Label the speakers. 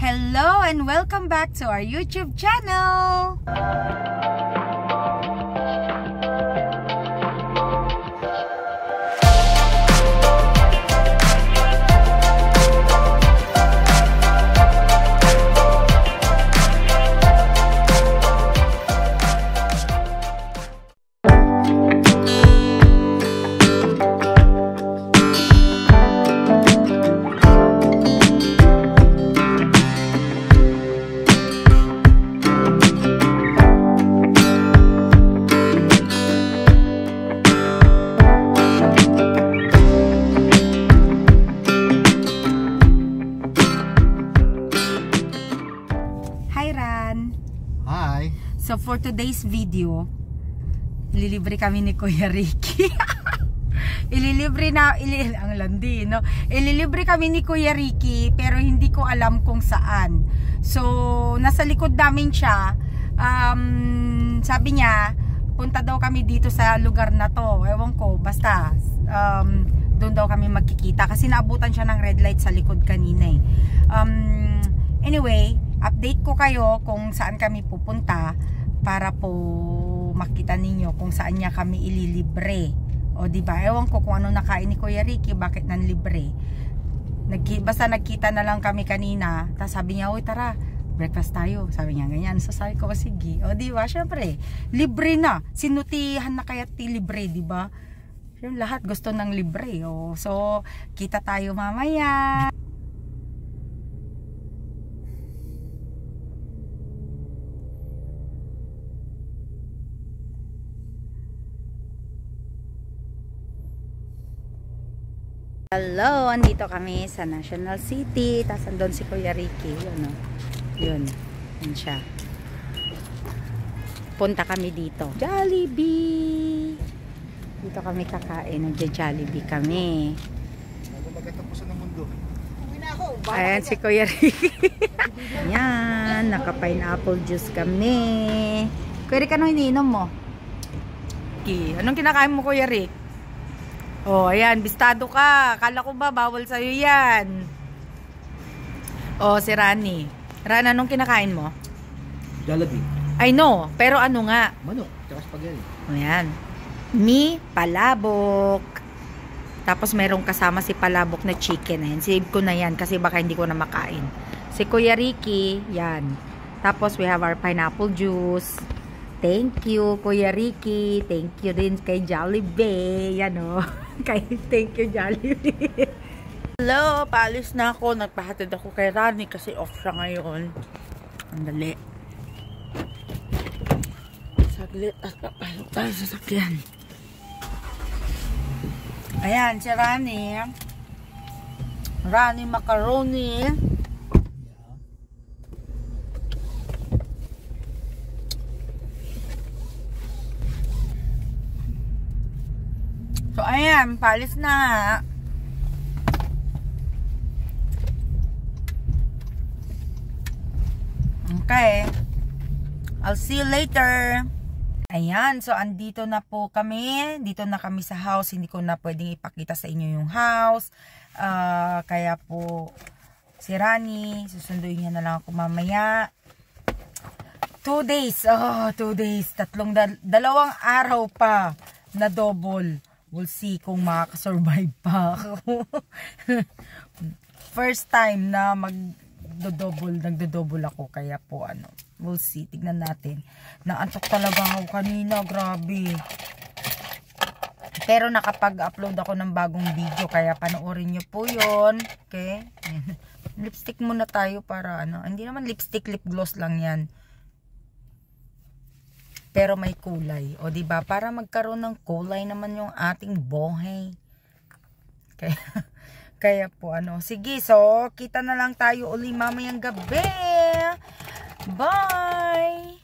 Speaker 1: Hello and welcome back to our YouTube channel! So for today's video, ililibre kami ni Kuya Ricky. Ang landi, no? Ililibre kami ni Kuya Ricky, pero hindi ko alam kung saan. So nasa likod namin siya. Sabi niya, punta daw kami dito sa lugar na to. Ewan ko, basta doon daw kami magkikita kasi naabutan siya ng red light sa likod kanina eh. Anyway, update ko kayo kung saan kami pupunta para po makita ninyo kung saan niya kami ililibre. O diba, ewan ko kung ano nakain ni Kuya Ricky, bakit nanlibre. Basta nagkita na lang kami kanina, tapos sabi niya, uy tara, breakfast tayo. Sabi niya ganyan, so sabi ko, sige. O diba, syempre, libre na. Sinutihan na kaya libre, diba? Yung lahat gusto ng libre. O, so, kita tayo mamaya. Hello, andito kami sa National City. Tapos andun si Kuya Ricky. Yun, oh. Yun siya. Punta kami dito. Jollibee! Dito kami kakain. Nagja-Jollibee kami.
Speaker 2: Magkatapusan ng mundo.
Speaker 1: Ayan si Kuya Ricky. Yan, naka-pineapple juice kami. Kuya Rick, anong iniinom mo? Anong kinakain mo, Kuya Rick? Oh, ayan, bistado ka. Kala ko ba bawal sa'yo yan? Oh, si Rani. Ran, anong kinakain mo?
Speaker 2: Jollibee.
Speaker 1: I know, pero ano nga?
Speaker 2: Manok, tsaka spaghetti.
Speaker 1: Ayan. Mi palabok. Tapos merong kasama si palabok na chicken. Ayan, save ko na yan kasi baka hindi ko na makain. Si Kuya Ricky, yan. Tapos we have our pineapple juice. Thank you, Kuya Ricky. Thank you din kay Jollibee. Yan o. Thank you, Jollibee. Hello, paalis na ako. Nagpahatid ako kay Rani kasi off siya ngayon. Ang dali. Saglit at papalok tayo sa sakyan. Ayan, si Rani. Rani macaroni. So, ayan, paalis na. Okay. I'll see you later. Ayan, so andito na po kami. Dito na kami sa house. Hindi ko na pwedeng ipakita sa inyo yung house. Kaya po, si Rani, susunduin niya na lang ako mamaya. 2 days. Oh, 2 days. Dalawang araw pa na double. We'll see kung makakasurvive pa ako. First time na nagdo-double ako. Kaya po ano, we'll see. Tignan natin. Naantok talaga ako kanina. Grabe. Pero nakapag-upload ako ng bagong video. Kaya panoorin nyo po yun. Okay? Lipstick muna tayo para ano. Hindi naman lipstick, lip gloss lang yan. Pero may kulay. O diba? Para magkaroon ng kulay naman yung ating buhay. Kaya po ano. Sige, so kita na lang tayo uli mamayang gabi. Bye!